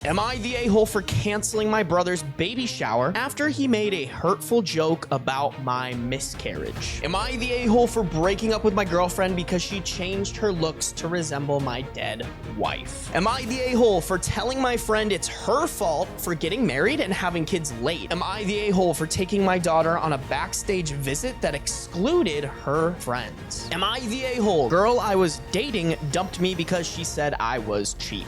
Am I the a-hole for canceling my brother's baby shower after he made a hurtful joke about my miscarriage? Am I the a-hole for breaking up with my girlfriend because she changed her looks to resemble my dead wife? Am I the a-hole for telling my friend it's her fault for getting married and having kids late? Am I the a-hole for taking my daughter on a backstage visit that excluded her friends? Am I the a-hole girl I was dating dumped me because she said I was cheap?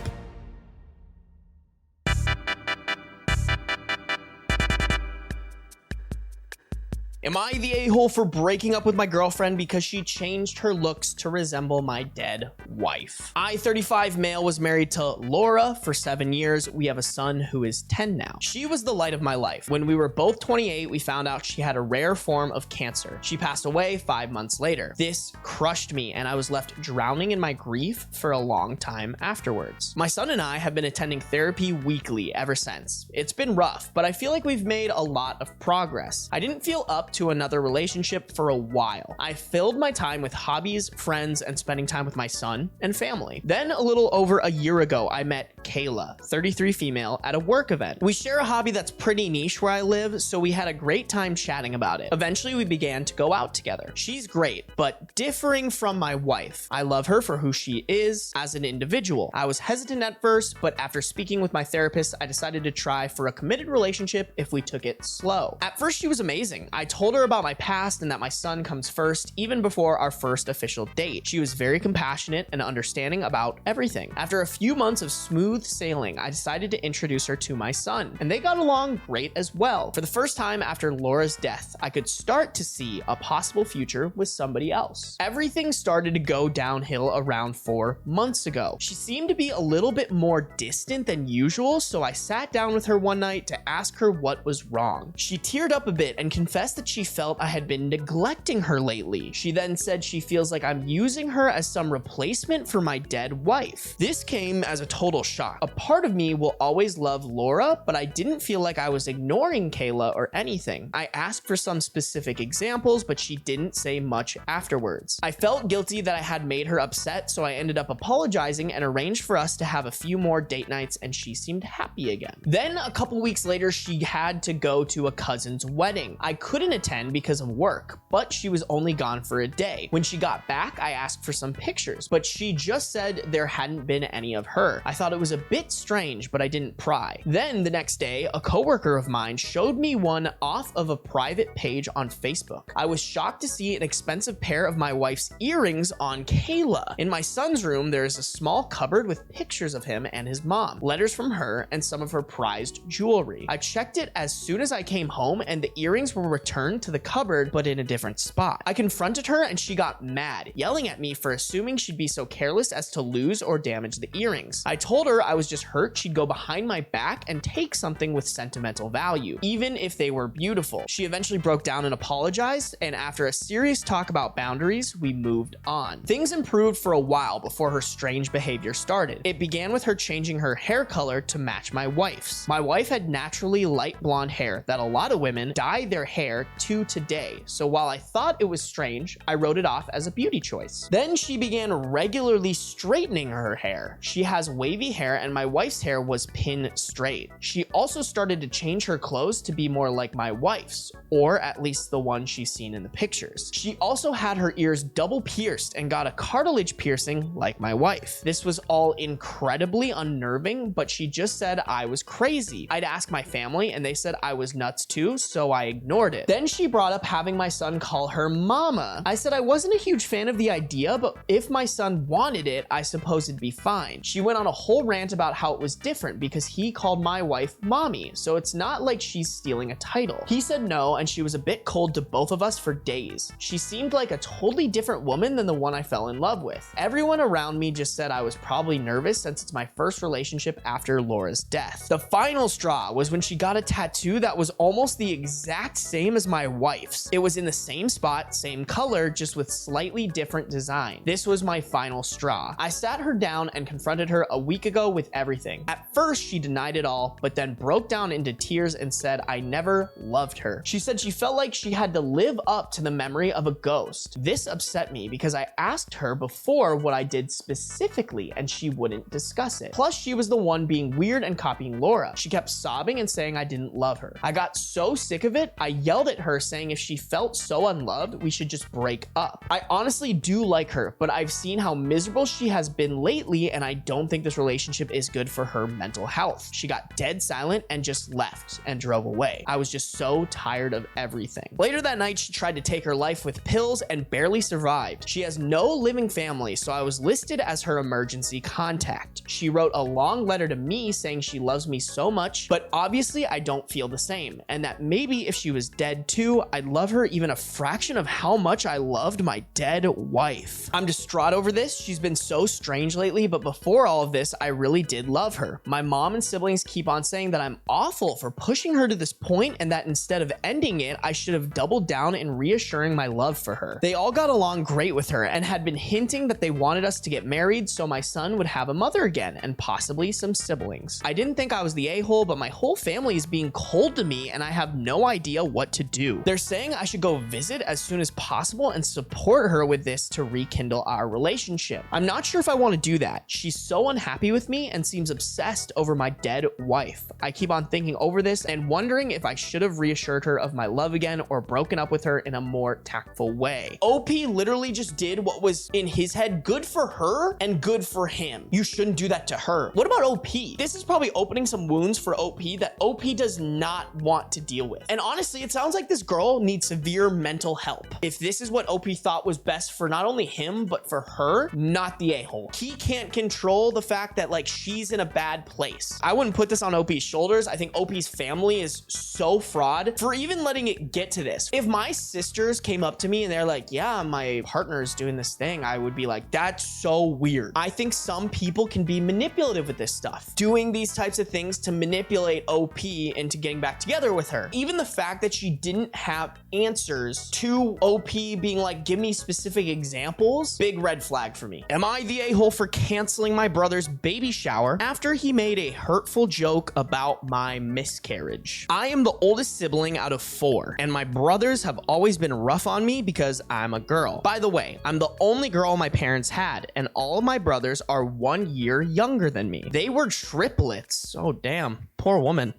Am I the a-hole for breaking up with my girlfriend because she changed her looks to resemble my dead wife? I, 35 male, was married to Laura for 7 years. We have a son who is 10 now. She was the light of my life. When we were both 28, we found out she had a rare form of cancer. She passed away 5 months later. This crushed me, and I was left drowning in my grief for a long time afterwards. My son and I have been attending therapy weekly ever since. It's been rough, but I feel like we've made a lot of progress. I didn't feel up to another relationship for a while. I filled my time with hobbies, friends, and spending time with my son and family. Then a little over a year ago, I met Kayla, 33 female, at a work event. We share a hobby that's pretty niche where I live, so we had a great time chatting about it. Eventually, we began to go out together. She's great, but differing from my wife. I love her for who she is as an individual. I was hesitant at first, but after speaking with my therapist, I decided to try for a committed relationship if we took it slow. At first, she was amazing. I told her about my past and that my son comes first, even before our first official date. She was very compassionate and understanding about everything. After a few months of smooth sailing, I decided to introduce her to my son, and they got along great as well. For the first time after Laura's death, I could start to see a possible future with somebody else. Everything started to go downhill around 4 months ago. She seemed to be a little bit more distant than usual, so I sat down with her one night to ask her what was wrong. She teared up a bit and confessed that she felt I had been neglecting her lately. She then said she feels like I'm using her as some replacement for my dead wife. This came as a total shock. A part of me will always love Laura, but I didn't feel like I was ignoring Kayla or anything. I asked for some specific examples, but she didn't say much afterwards. I felt guilty that I had made her upset, so I ended up apologizing and arranged for us to have a few more date nights, and she seemed happy again. Then a couple weeks later, she had to go to a cousin's wedding. I couldn't attend because of work, but she was only gone for a day. When she got back, I asked for some pictures, but she just said there hadn't been any of her. I thought it was a bit strange, but I didn't pry. Then the next day, a coworker of mine showed me one off of a private page on Facebook. I was shocked to see an expensive pair of my wife's earrings on Kayla. In my son's room, there is a small cupboard with pictures of him and his mom, letters from her, and some of her prized jewelry. I checked it as soon as I came home, and the earrings were returned to the cupboard, but in a different spot. I confronted her and she got mad, yelling at me for assuming she'd be so careless as to lose or damage the earrings. I told her I was just hurt she'd go behind my back and take something with sentimental value, even if they were beautiful. She eventually broke down and apologized, and after a serious talk about boundaries, we moved on. Things improved for a while before her strange behavior started. It began with her changing her hair color to match my wife's. My wife had naturally light blonde hair that a lot of women dye their hair to today, so while I thought it was strange, I wrote it off as a beauty choice. Then she began regularly straightening her hair. She has wavy hair and my wife's hair was pin straight. She also started to change her clothes to be more like my wife's, or at least the one she's seen in the pictures. She also had her ears double pierced and got a cartilage piercing like my wife. This was all incredibly unnerving, but she just said I was crazy. I'd ask my family and they said I was nuts too, so I ignored it. Then she brought up having my son call her mama. I said I wasn't a huge fan of the idea, but if my son wanted it, I suppose it'd be fine. She went on a whole rant about how it was different because he called my wife mommy, so it's not like she's stealing a title. He said no, and she was a bit cold to both of us for days. She seemed like a totally different woman than the one I fell in love with. Everyone around me just said I was probably nervous since it's my first relationship after Laura's death. The final straw was when she got a tattoo that was almost the exact same as my wife's. It was in the same spot, same color, just with slightly different design. This was my final straw. I sat her down and confronted her a week ago with everything. At first, she denied it all, but then broke down into tears and said I never loved her. She said she felt like she had to live up to the memory of a ghost. This upset me because I asked her before what I did specifically and she wouldn't discuss it. Plus, she was the one being weird and copying Laura. She kept sobbing and saying I didn't love her. I got so sick of it, I yelled at her saying if she felt so unloved, we should just break up. I honestly do like her, but I've seen how miserable she has been lately and I don't think this relationship is good for her mental health. She got dead silent and just left and drove away. I was just so tired of everything. Later that night, she tried to take her life with pills and barely survived. She has no living family, so I was listed as her emergency contact. She wrote a long letter to me saying she loves me so much, but obviously I don't feel the same, and that maybe if she was dead too, I'd love her even a fraction of how much I loved my dead wife. I'm distraught over this. She's been so strange lately, but before all of this, I really did love her. My mom and siblings keep on saying that I'm awful for pushing her to this point and that instead of ending it, I should have doubled down in reassuring my love for her. They all got along great with her and had been hinting that they wanted us to get married so my son would have a mother again and possibly some siblings. I didn't think I was the a-hole, but my whole family is being cold to me and I have no idea what to do. They're saying I should go visit as soon as possible and support her with this to rekindle our relationship. I'm not sure if I want to do that. She's so unhappy with me and seems obsessed over my dead wife. I keep on thinking over this and wondering if I should have reassured her of my love again or broken up with her in a more tactful way. OP literally just did what was in his head good for her and good for him. You shouldn't do that to her. What about OP? This is probably opening some wounds for OP that OP does not want to deal with. And honestly, it sounds like this girl needs severe mental help. If this is what OP thought was best for not only him, but for her, not the a-hole. He can't control the fact that like she's in a bad place. I wouldn't put this on OP's shoulders. I think OP's family is so fraud for even letting it get to this. If my sisters came up to me and they're like, yeah, my partner's doing this thing, I would be like, that's so weird. I think some people can be manipulative with this stuff, doing these types of things to manipulate OP into getting back together with her. Even the fact that she didn't have answers to OP being like, give me specific examples, big red flag for me. Am I the a-hole for canceling my brother's baby shower after he made a hurtful joke about my miscarriage? I am the oldest sibling out of 4, and my brothers have always been rough on me because I'm a girl. By the way, I'm the only girl my parents had, and all of my brothers are 1 year younger than me. They were triplets. Oh, damn. Poor woman.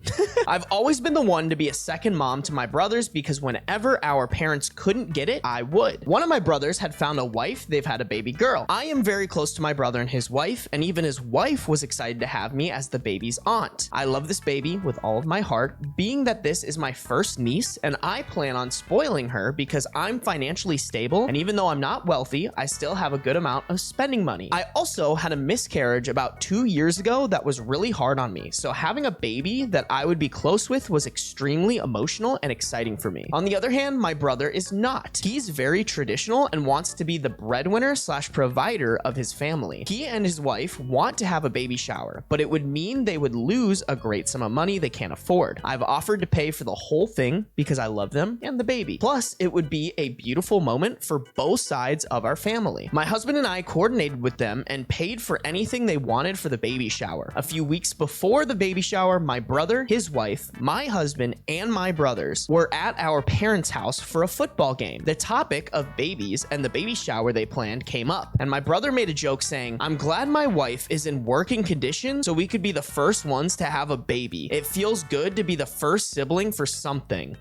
I've always been the one to be a second mom to my brothers because whenever our parents couldn't get it, I would. One of my brothers had found a wife. They've had a baby girl. I am very close to my brother and his wife, and even his wife was excited to have me as the baby's aunt. I love this baby with all of my heart, being that this is my first niece, and I plan on spoiling her because I'm financially stable, and even though I'm not wealthy, I still have a good amount of spending money. I also had a miscarriage about 2 years ago that was really hard on me, so having a baby that I would be close with was extremely emotional and exciting for me. On the other hand, my brother is not. He's very traditional and wants to be the breadwinner / provider of his family. He and his wife want to have a baby shower, but it would mean they would lose a great sum of money they can't afford. I've offered to pay for the whole thing because I love them and the baby. Plus, it would be a beautiful moment for both sides of our family. My husband and I coordinated with them and paid for anything they wanted for the baby shower. A few weeks before the baby shower, my brother, his wife, my husband, and my brothers were at our parents' house for a football game. The topic of babies and the baby shower they planned came up, and my brother made a joke saying, I'm glad my wife is in working condition so we could be the first ones to have a baby. It feels good to be the first sibling for something.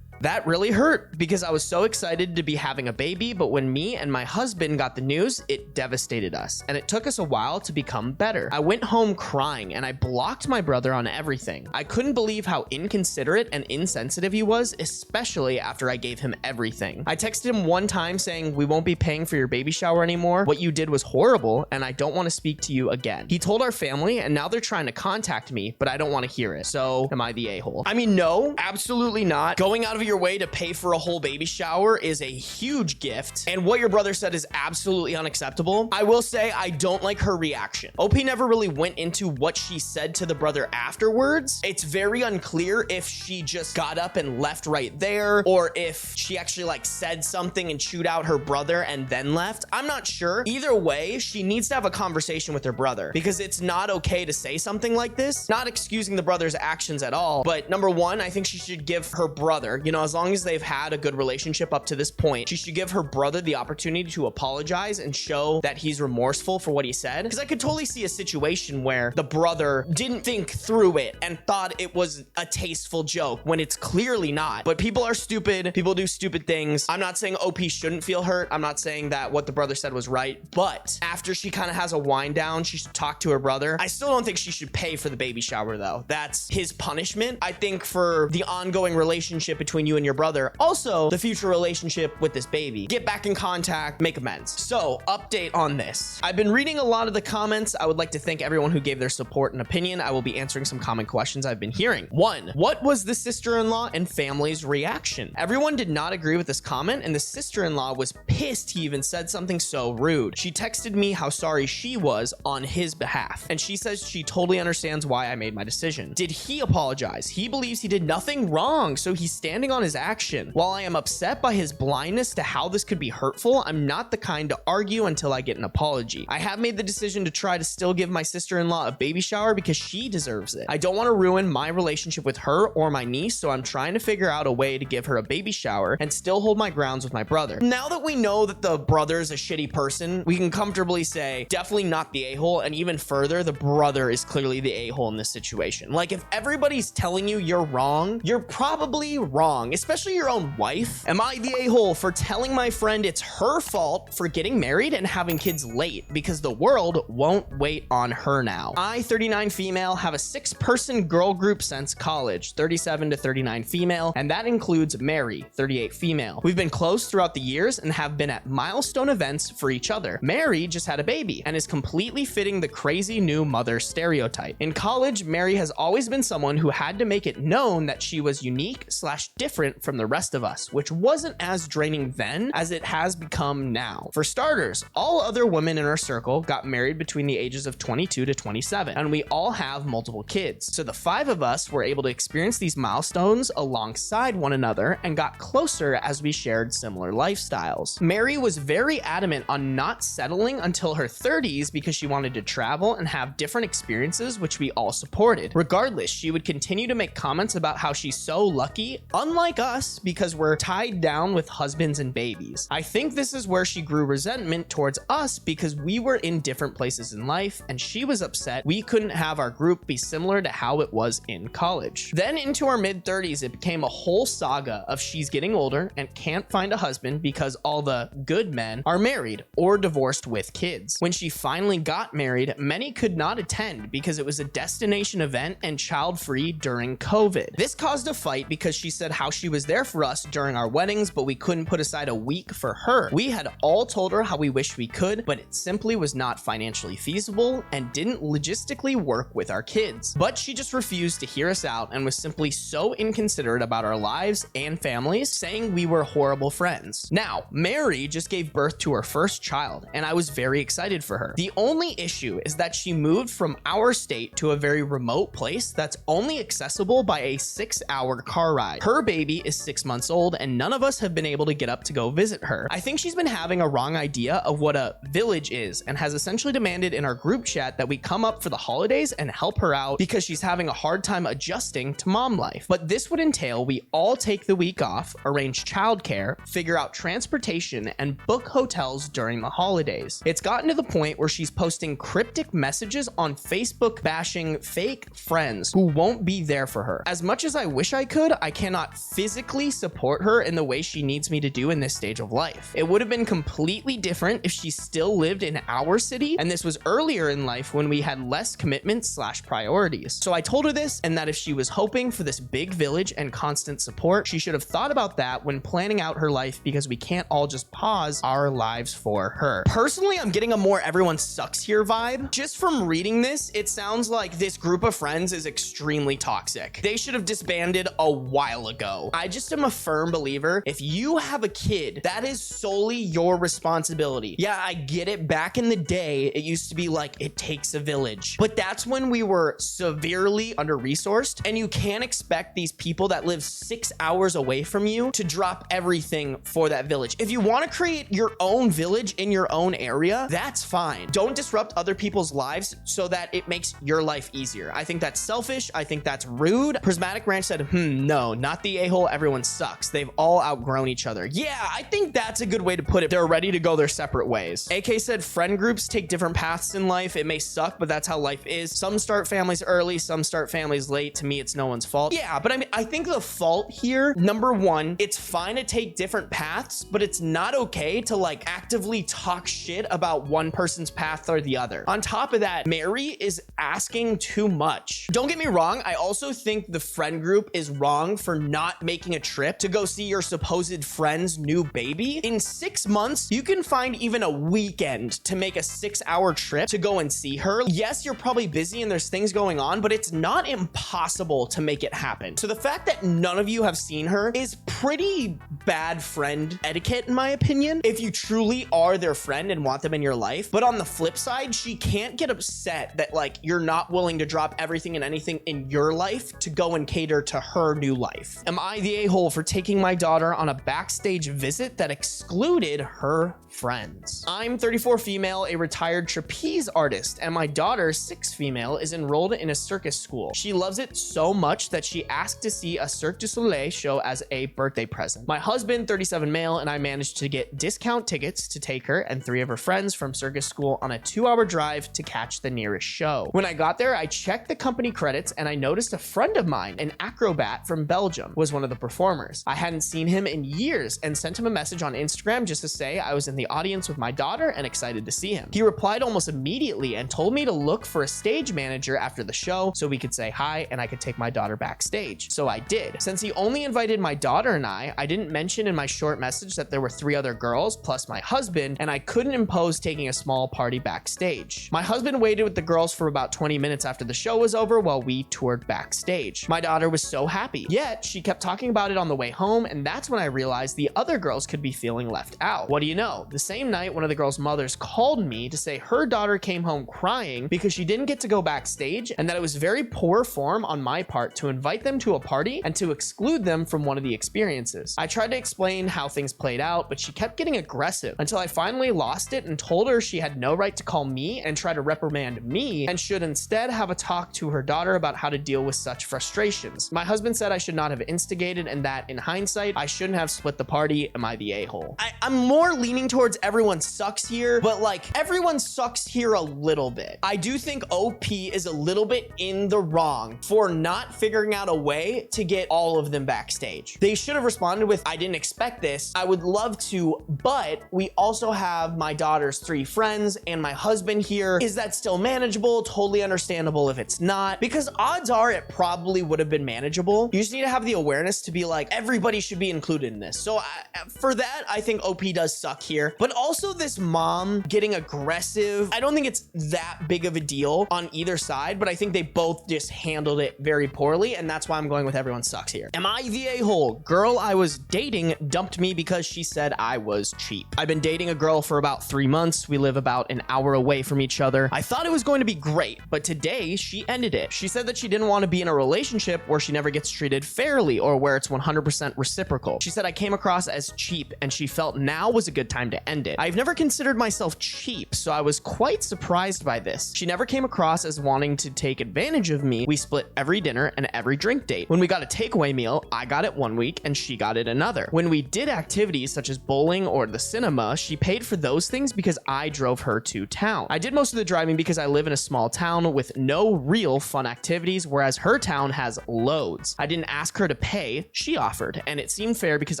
That really hurt because I was so excited to be having a baby, but when me and my husband got the news, it devastated us, and it took us a while to become better. I went home crying, and I blocked my brother on everything. I couldn't believe how inconsiderate and insensitive he was, especially after I gave him everything. I texted him one time saying, we won't be paying for your baby shower anymore. What you did was horrible, and I don't want to speak to you again. He told our family, and now they're trying to contact me, but I don't want to hear it. So, am I the a-hole? I mean, no, absolutely not. Going out of your your way to pay for a whole baby shower is a huge gift, and what your brother said is absolutely unacceptable. I will say I don't like her reaction. OP never really went into what she said to the brother afterwards. It's very unclear if she just got up and left right there, or if she actually like said something and chewed out her brother and then left. I'm not sure. Either way, she needs to have a conversation with her brother, because it's not okay to say something like this. Not excusing the brother's actions at all, but number one, I think she should give her brother, you know, as long as they've had a good relationship up to this point, she should give her brother the opportunity to apologize and show that he's remorseful for what he said. Because I could totally see a situation where the brother didn't think through it and thought it was a tasteful joke when it's clearly not. But people are stupid. People do stupid things. I'm not saying OP shouldn't feel hurt. I'm not saying that what the brother said was right, but after she kind of has a wind down, she should talk to her brother. I still don't think she should pay for the baby shower though. That's his punishment. I think for the ongoing relationship between you and your brother, also the future relationship with this baby, get back in contact, make amends. So update on this. I've been reading a lot of the comments. I would like to thank everyone who gave their support and opinion. I will be answering some common questions I've been hearing. 1, what was the sister-in-law and family's reaction? Everyone did not agree with this comment, and the sister-in-law was pissed he even said something so rude. She texted me how sorry she was on his behalf, and she says she totally understands why I made my decision. Did he apologize? He believes he did nothing wrong, so he's standing on his action. While I am upset by his blindness to how this could be hurtful, I'm not the kind to argue until I get an apology. I have made the decision to try to still give my sister-in-law a baby shower because she deserves it. I don't want to ruin my relationship with her or my niece, so I'm trying to figure out a way to give her a baby shower and still hold my grounds with my brother. Now that we know that the brother is a shitty person, we can comfortably say definitely not the a-hole, and even further, the brother is clearly the a-hole in this situation. Like, if everybody's telling you you're wrong, you're probably wrong, especially your own wife. Am I the a-hole for telling my friend it's her fault for getting married and having kids late because the world won't wait on her now? I, 39 female, have a 6-person girl group since college, 37 to 39 female, and that includes Mary, 38 female. We've been close throughout the years and have been at milestone events for each other. Mary just had a baby and is completely fitting the crazy new mother stereotype. In college, Mary has always been someone who had to make it known that she was unique/different from the rest of us, which wasn't as draining then as it has become now. For starters, all other women in our circle got married between the ages of 22 to 27, and we all have multiple kids. So the 5 of us were able to experience these milestones alongside one another and got closer as we shared similar lifestyles. Mary was very adamant on not settling until her 30s because she wanted to travel and have different experiences, which we all supported. Regardless, she would continue to make comments about how she's so lucky, unlike us, because we're tied down with husbands and babies. I think this is where she grew resentment towards us because we were in different places in life, and she was upset we couldn't have our group be similar to how it was in college. Then into our mid-30s, it became a whole saga of she's getting older and can't find a husband because all the good men are married or divorced with kids. When she finally got married, many could not attend because it was a destination event and child-free during COVID. This caused a fight because she said how she was there for us during our weddings, but we couldn't put aside a week for her. We had all told her how we wished we could, but it simply was not financially feasible and didn't logistically work with our kids. But she just refused to hear us out and was simply so inconsiderate about our lives and families, saying we were horrible friends. Now, Mary just gave birth to her first child, and I was very excited for her. The only issue is that she moved from our state to a very remote place that's only accessible by a 6-hour car ride. Her baby is 6 months old, and none of us have been able to get up to go visit her. I think she's been having a wrong idea of what a village is and has essentially demanded in our group chat that we come up for the holidays and help her out because she's having a hard time adjusting to mom life. But this would entail we all take the week off, arrange childcare, figure out transportation, and book hotels during the holidays. It's gotten to the point where she's posting cryptic messages on Facebook bashing fake friends who won't be there for her. As much as I wish I could, I cannot physically support her in the way she needs me to do in this stage of life. It would have been completely different if she still lived in our city, and this was earlier in life when we had less commitments/priorities. So I told her this, and that if she was hoping for this big village and constant support, she should have thought about that when planning out her life, because we can't all just pause our lives for her. Personally, I'm getting a more everyone sucks here vibe. Just from reading this, it sounds like this group of friends is extremely toxic. They should have disbanded a while ago. no. I just am a firm believer. If you have a kid, that is solely your responsibility. Yeah, I get it. Back in the day, it used to be like, it takes a village. But that's when we were severely under-resourced, and you can't expect these people that live 6 hours away from you to drop everything for that village. If you want to create your own village in your own area, that's fine. Don't disrupt other people's lives so that it makes your life easier. I think that's selfish. I think that's rude. Prismatic Ranch said, no, not the a-hole. Everyone sucks. They've all outgrown each other. Yeah, I think that's a good way to put it. They're ready to go their separate ways. AK said, friend groups take different paths in life. It may suck, but that's how life is. Some start families early, some start families late. To me, it's no one's fault. Yeah, but I mean, I think the fault here, number one, it's fine to take different paths, but it's not okay to like actively talk shit about one person's path or the other. On top of that, Mary is asking too much. Don't get me wrong, I also think the friend group is wrong for not making a trip to go see your supposed friend's new baby. In 6 months, you can find even a weekend to make a 6-hour trip to go and see her. Yes, you're probably busy and there's things going on, but it's not impossible to make it happen. So the fact that none of you have seen her is pretty bad friend etiquette, in my opinion, if you truly are their friend and want them in your life. But on the flip side, she can't get upset that like you're not willing to drop everything and anything in your life to go and cater to her new life. Am I the a-hole for taking my daughter on a backstage visit that excluded her friends? I'm 34 female, a retired trapeze artist, and my daughter, 6 female, is enrolled in a circus school. She loves it so much that she asked to see a Cirque du Soleil show as a birthday present. My husband, 37 male, and I managed to get discount tickets to take her and 3 of her friends from circus school on a 2-hour drive to catch the nearest show. When I got there, I checked the company credits and I noticed a friend of mine, an acrobat from Belgium, was one of the performers. I hadn't seen him in years and sent him a message on Instagram just to say I was in the audience with my daughter and excited to see him. He replied almost immediately and told me to look for a stage manager after the show so we could say hi and I could take my daughter backstage. So I did. Since he only invited my daughter and I didn't mention in my short message that there were 3 other girls plus my husband, and I couldn't impose taking a small party backstage. My husband waited with the girls for about 20 minutes after the show was over while we toured backstage. My daughter was so happy, yet she kept talking about it on the way home, and that's when I realized the other girls could be feeling left out. What do you know? The same night, one of the girls' mothers called me to say her daughter came home crying because she didn't get to go backstage and that it was very poor form on my part to invite them to a party and to exclude them from one of the experiences. I tried to explain how things played out, but she kept getting aggressive until I finally lost it and told her she had no right to call me and try to reprimand me and should instead have a talk to her daughter about how to deal with such frustrations. My husband said I should not have instigated and that in hindsight, I shouldn't have split the party. Am I the a-hole? I'm more leaning towards everyone sucks here, but like everyone sucks here a little bit. I do think OP is a little bit in the wrong for not figuring out a way to get all of them backstage. They should have responded with, I didn't expect this. I would love to, but we also have my daughter's 3 friends and my husband here. Is that still manageable? Totally understandable if it's not, because odds are it probably would have been manageable. You just need to have the awareness to be like, everybody should be included in this. So for that, I think OP does suck here, but also this mom getting aggressive. I don't think it's that big of a deal on either side, but I think they both just handled it very poorly, and that's why I'm going with everyone sucks here. Am I the a-hole? Girl I was dating dumped me because she said I was cheap. I've been dating a girl for about 3 months. We live about an hour away from each other. I thought it was going to be great, but today she ended it. She said that she didn't want to be in a relationship where she never gets treated fairly or where it's 100% reciprocal. She said I came across as cheap and she felt now was a good time to end it. I've never considered myself cheap, so I was quite surprised by this. She never came across as wanting to take advantage of me. We split every dinner and every drink date. When we got a takeaway meal, I got it one week and she got it another. When we did activities such as bowling or the cinema, she paid for those things because I drove her to town. I did most of the driving because I live in a small town with no real fun activities, whereas her town has loads. I didn't ask her to pay, she offered, and it seemed fair because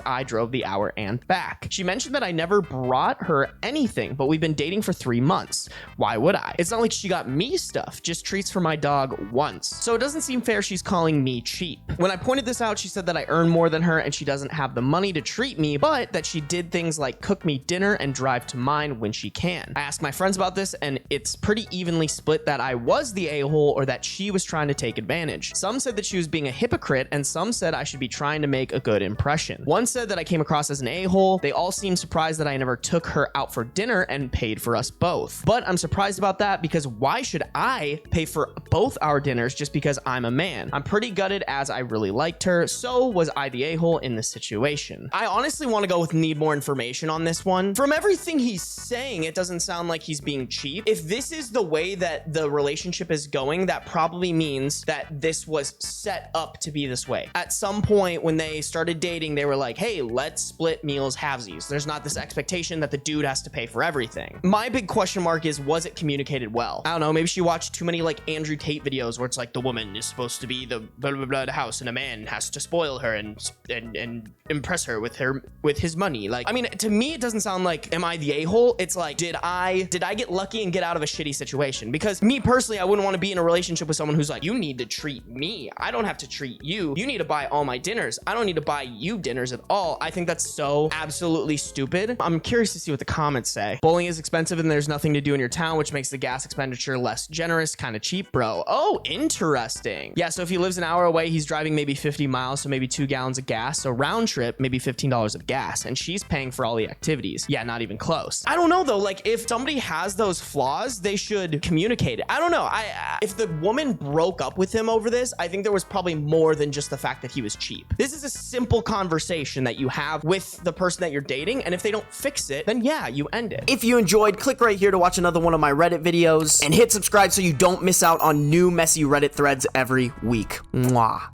I drove the hour and back. She mentioned that I never brought her anything, but we've been dating for 3 months. Why would I? It's not like she got me stuff, just treats for my dog once. So it doesn't seem fair she's calling me cheap. When I pointed this out, she said that I earn more than her and she doesn't have the money to treat me, but that she did things like cook me dinner and drive to mine when she can. I asked my friends about this and it's pretty evenly split that I was the a-hole or that she was trying to take advantage. Some said that she was being a hypocrite and some said I should be trying to make a good impression. One said that I came across as an a-hole. They all seemed surprised that I never took her out for dinner and paid for us both. But I'm surprised about that because why should I pay for both our dinners just because I'm a man? I'm pretty gutted as I really liked her. So was I the a-hole in this situation? I honestly want to go with need more information on this one. From everything he's saying, it doesn't sound like he's being cheap. If this is the way that the relationship is going, that probably means that this was set up to be this way. At some point when they started dating, they were like, hey, let's split meals halvesies. There's not this expectation that the dude has to pay for everything. My big question mark is, was it communicated well? I don't know, maybe she watched too many like Andrew Tate videos where it's like the woman is supposed to be the blah blah blah the house and a man has to spoil her and impress her with his money. Like, I mean, to me it doesn't sound like am I the a-hole? It's like, did I get lucky and get out of a shitty situation? Because me personally, I wouldn't want to be in a relationship with someone who's like, you need to treat me. I don't have to treat you. You need to buy all my dinners. I don't need to buy you dinners at all. I think that's so absolutely stupid. I'm curious to see what the comments say. Bowling is expensive and there's nothing to do in your town, which makes the gas expenditure less generous. Kind of cheap, bro. Oh, interesting. Yeah, so if he lives an hour away, he's driving maybe 50 miles, so maybe 2 gallons of gas. So round trip, maybe $15 of gas, and she's paying for all the activities. Yeah, not even close. I don't know though, like if somebody has those flaws, they should communicate it. I don't know. If the woman broke up with him over this, I think there was probably more than just the fact that he was cheap. This is a simple conversation that you have with the person that you're dating, and if they don't fix it, then yeah, you end it. If you enjoyed, click right here to watch another one of my Reddit videos, and hit subscribe so you don't miss out on new messy Reddit threads every week. Mwah.